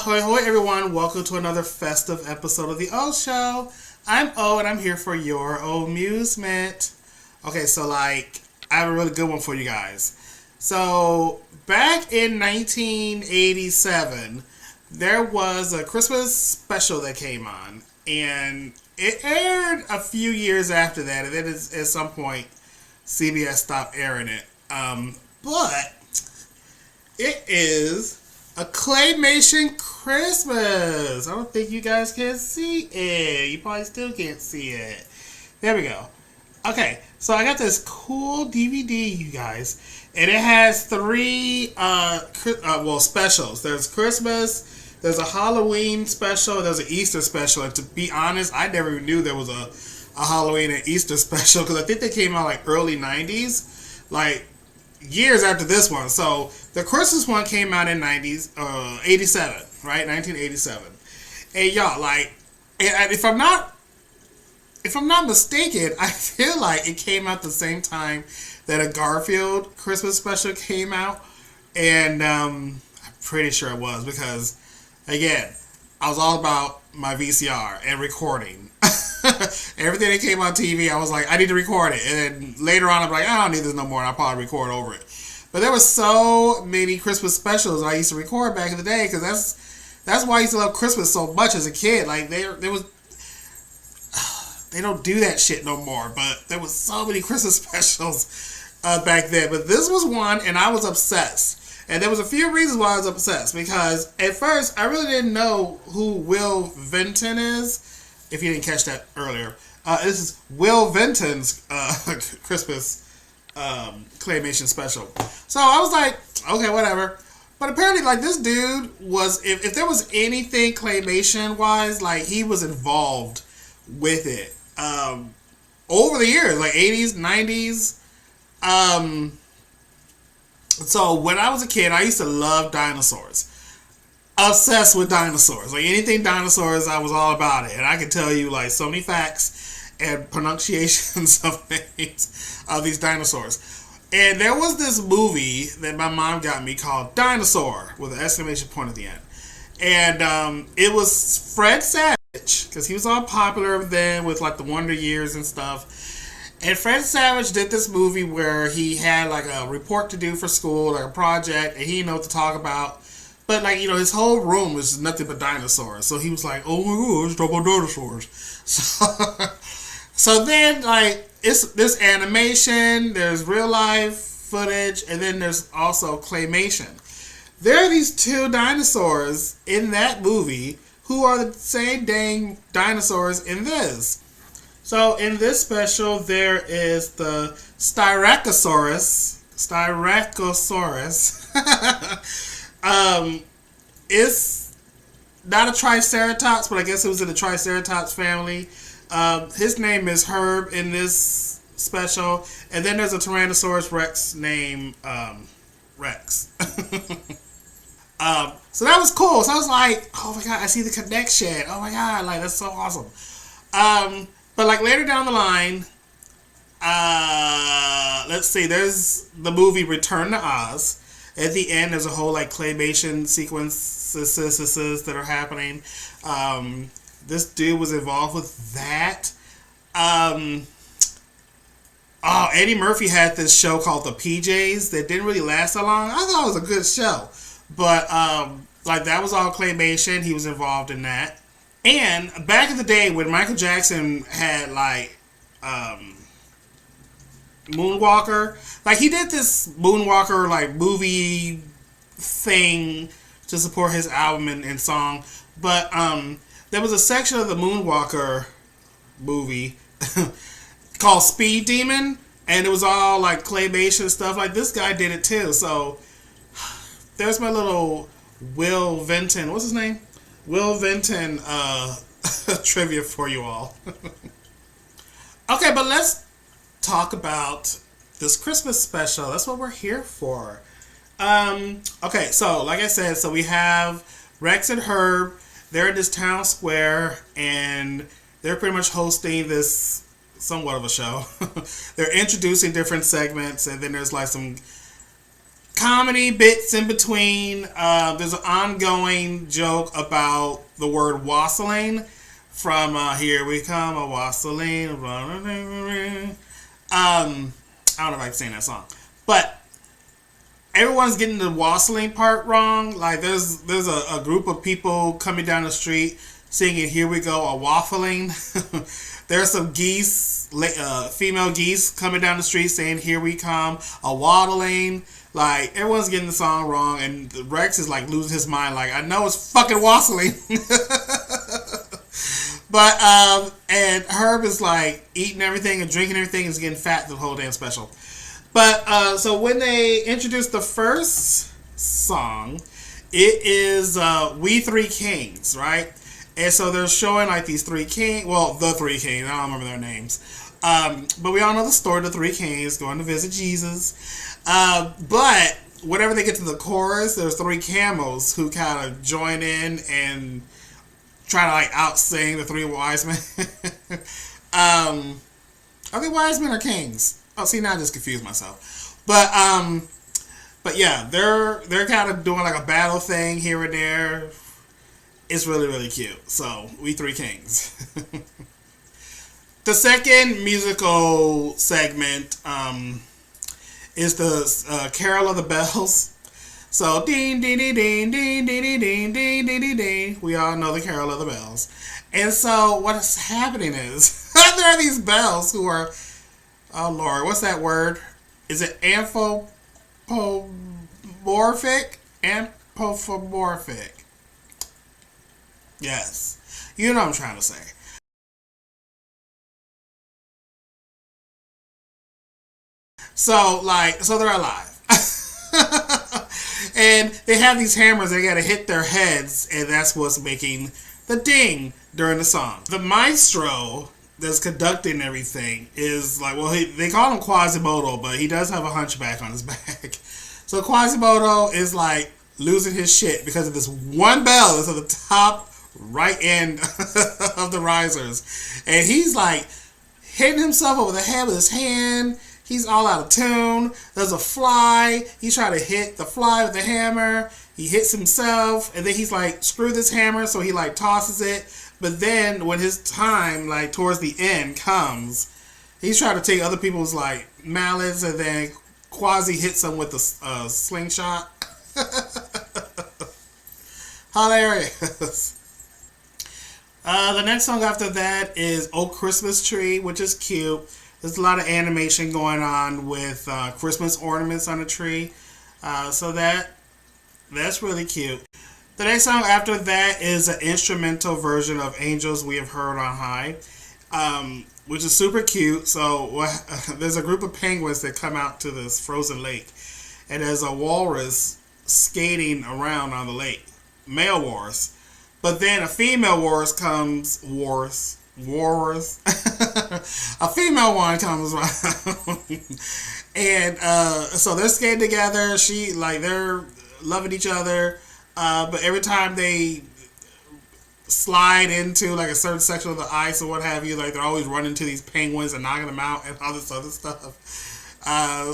Ahoy, ahoy, everyone. Welcome to another festive episode of The O Show. I'm O, and I'm here for your amusement. Okay, so, I have a really good one for you guys. So, back in 1987, there was a Christmas special that came on, and it aired a few years after that, and then at some point, CBS stopped airing it. But it is a Claymation Christmas. I don't think you guys can see it. You probably still can't see it. There we go. Okay, so I got this cool DVD, you guys, and it has three specials. There's Christmas, there's a Halloween special, there's an Easter special. And to be honest, I never even knew there was a Halloween and Easter special because I think they came out early 90s, years after this one. So the Christmas one came out in 87, right? 1987. And y'all, if I'm not mistaken, I feel like it came out the same time that a Garfield Christmas special came out. And I'm pretty sure it was because, again, I was all about my VCR and recording. Everything that came on TV, I was like, I need to record it. And then later on, I'm like, I don't need this no more, and I'll probably record over it. But there were so many Christmas specials I used to record back in the day, because that's why I used to love Christmas so much as a kid. They don't do that shit no more, but there was so many Christmas specials back then. But this was one, and I was obsessed. And there was a few reasons why I was obsessed, because at first, I really didn't know who Will Vinton is. If you didn't catch that earlier, this is Will Vinton's Christmas Claymation special. So I was like, okay, whatever. But apparently, this dude was, if there was anything Claymation-wise, he was involved with it. Over the years, 80s, 90s. So when I was a kid, I used to love dinosaurs. Obsessed with dinosaurs. Anything dinosaurs, I was all about it. And I can tell you so many facts and pronunciations of names of these dinosaurs. And there was this movie that my mom got me called Dinosaur with an exclamation point at the end. And it was Fred Savage, because he was all popular then with the Wonder Years and stuff. And Fred Savage did this movie where he had a report to do for school, a project, and he didn't know what to talk about. But, his whole room was nothing but dinosaurs. So he was like, oh my god, let's talk about dinosaurs. So then, it's this animation, there's real life footage, and then there's also claymation. There are these two dinosaurs in that movie who are the same dang dinosaurs in this. So in this special, there is the Styracosaurus. It's not a Triceratops, but I guess it was in the Triceratops family. His name is Herb in this special. And then there's a Tyrannosaurus Rex named Rex. So that was cool. So I was like, oh my god, I see the connection. Oh my god, that's so awesome. But later down the line, let's see, there's the movie Return to Oz. At the end, there's a whole claymation sequences that are happening. This dude was involved with that. Eddie Murphy had this show called The PJs that didn't really last that long. I thought it was a good show. But, that was all claymation. He was involved in that. And back in the day when Michael Jackson had, Moonwalker, he did this Moonwalker, movie thing to support his album and song. But, there was a section of the Moonwalker movie called Speed Demon, and it was all, claymation stuff. This guy did it, too. So, there's my little Will Vinton. What's his name? Will Vinton trivia for you all. Okay, but let's talk about this Christmas special. That's what we're here for. Okay, so like I said, we have Rex and Herb. They're in this town square, and they're pretty much hosting this somewhat of a show. They're introducing different segments, and then there's some comedy bits in between. There's an ongoing joke about the word wassailing from Here We Come, a wassailing. I don't know if I can sing that song. But everyone's getting the wassailing part wrong. Like there's a group of people coming down the street singing Here We Go, a waffling. There's some geese, female geese coming down the street saying Here We Come, a waddling. Like everyone's getting the song wrong, and Rex is like losing his mind. Like I know it's fucking wassailing. But and Herb is like eating everything and drinking everything and is getting fat the whole damn special. But so when they introduced the first song, it is We Three Kings, right? And so they're showing like these three kings. Well, the three kings. I don't remember their names. But we all know the story of the three kings going to visit Jesus. But whenever they get to the chorus, there's three camels who kind of join in and try to like out-sing the three wise men. Are they wise men or kings? Oh, see, now I just confused myself. But yeah, they're kind of doing like a battle thing here and there. It's really, really cute. So, We Three Kings. The second musical segment is the Carol of the Bells. So, ding, ding, ding, ding, ding, ding, ding, ding, ding, ding. We all know the Carol of the Bells. And so, what is happening is, there are these bells who are, oh Lord, what's that word? Is it anthropomorphic? Anthropomorphic. Yes. You know what I'm trying to say. So they're alive. And they have these hammers, they gotta hit their heads, and that's what's making the ding during the song. The maestro that's conducting everything is like, well, they call him Quasimodo, but he does have a hunchback on his back. So Quasimodo is like losing his shit because of this one bell that's at the top right end of the risers. And he's like hitting himself over the head with his hand. He's all out of tune. There's a fly. He's trying to hit the fly with the hammer. He hits himself, and then he's like, screw this hammer, so he like tosses it. But then when his time, like towards the end comes, he's trying to take other people's like mallets, and then Quasi hits him with a slingshot. Hilarious. The next song after that is "Oh Christmas Tree," which is cute. There's a lot of animation going on with Christmas ornaments on the tree. So that's really cute. The next song after that is an instrumental version of "Angels We Have Heard on High," which is super cute. So there's a group of penguins that come out to this frozen lake, and there's a walrus skating around on the lake, male walrus. But then a female walrus comes, a female one comes around, and so they're skating together. They're loving each other, but every time they slide into like a certain section of the ice or what have you, like they're always running to these penguins and knocking them out and all this other stuff.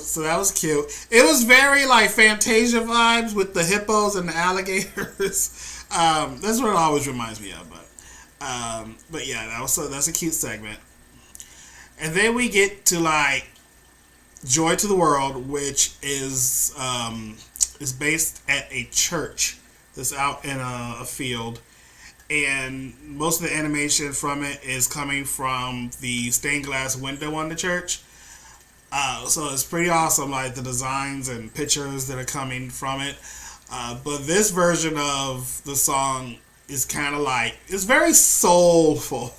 So that was cute. It was very like Fantasia vibes with the hippos and the alligators. That's what it always reminds me of. But yeah, that's a cute segment. And then we get to like Joy to the World, which is based at a church that's out in a field, and most of the animation from it is coming from the stained glass window on the church. So it's pretty awesome, like the designs and pictures that are coming from it. But this version of the song is kind of like, it's very soulful.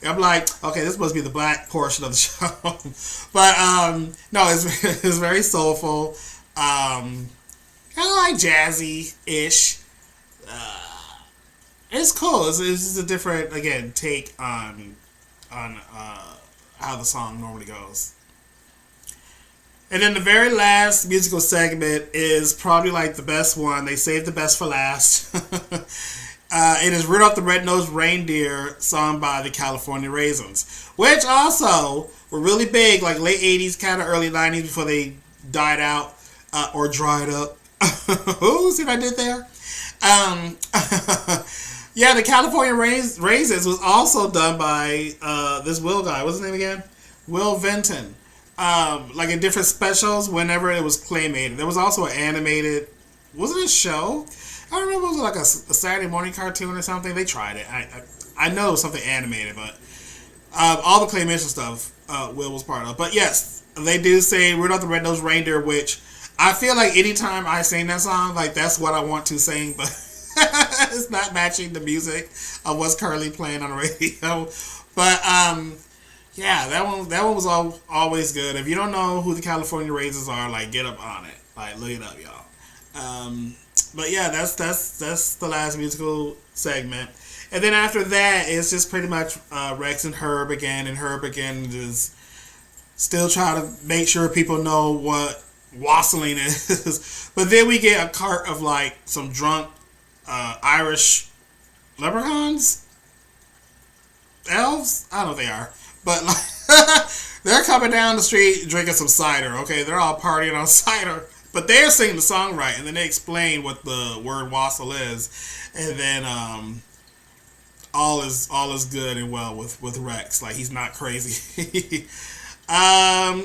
I'm like, okay, this must be the black portion of the show. But no, it's very soulful. Kind of like jazzy-ish. It's cool. It's just a different, again, take on how the song normally goes. And then the very last musical segment is probably like the best one. They saved the best for last. It is Rudolph the Red-Nosed Reindeer, sung by the California Raisins, which also were really big, like late 80s, kind of early 90s before they died out. or dried up. Ooh, see what I did there? Um, yeah, the California Raisins was also done by this Will guy. What's his name again? Will Vinton. Like in different specials, whenever it was claymated. There was also an animated, wasn't it a show? I don't remember, it was like a Saturday morning cartoon or something. They tried it. I know it was something animated, but all the claymation stuff Will was part of. But yes, they do say Rudolph the Red-Nosed Reindeer, which I feel like anytime I sing that song, like that's what I want to sing, but it's not matching the music of what's currently playing on the radio. But yeah, that one was always good. If you don't know who the California Raisins are, like get up on it, like look it up, y'all. But yeah, that's the last musical segment, and then after that, it's just pretty much Rex and Herb again, is still trying to make sure people know what wassailing is. But then we get a cart of like some drunk Irish leprechauns, elves. I don't know what they are, but like they're coming down the street drinking some cider. Okay, they're all partying on cider, but they're singing the song right, and then they explain what the word wassail is, and then all is good and well with Rex. Like he's not crazy.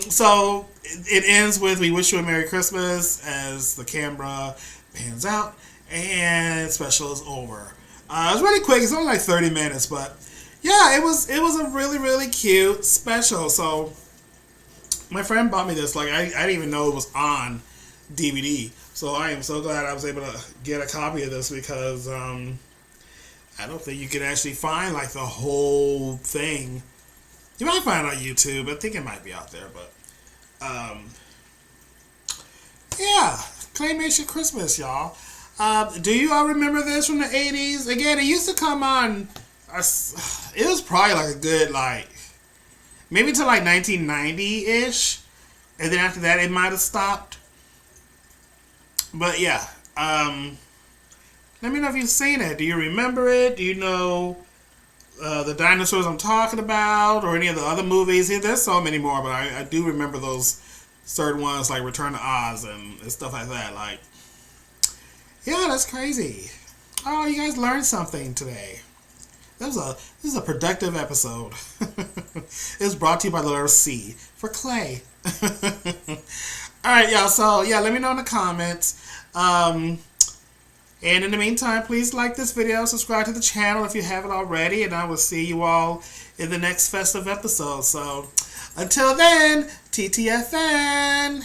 So it ends with "We wish you a Merry Christmas" as the camera pans out and special is over. It was really quick. It's only like 30 minutes, but yeah, it was a really, really cute special. So my friend bought me this. Like I didn't even know it was on DVD. So I am so glad I was able to get a copy of this, because I don't think you can actually find like the whole thing. You might find it on YouTube. I think it might be out there, but yeah, Claymation Christmas, y'all. Do you all remember this from the 80s? Again, it used to come on. It was probably like a good maybe till like 1990-ish, and then after that it might have stopped. But yeah, let me know if you've seen it. Do you remember it? Do you know the dinosaurs I'm talking about, or any of the other movies? There's so many more, but I do remember those certain ones like Return to Oz and stuff like that. Like, yeah, that's crazy. Oh, you guys learned something today. This is a productive episode. It was brought to you by the letter C for clay. Alright, y'all, so yeah, let me know in the comments. And in the meantime, please like this video, subscribe to the channel if you haven't already, and I will see you all in the next festive episode. So until then, TTFN.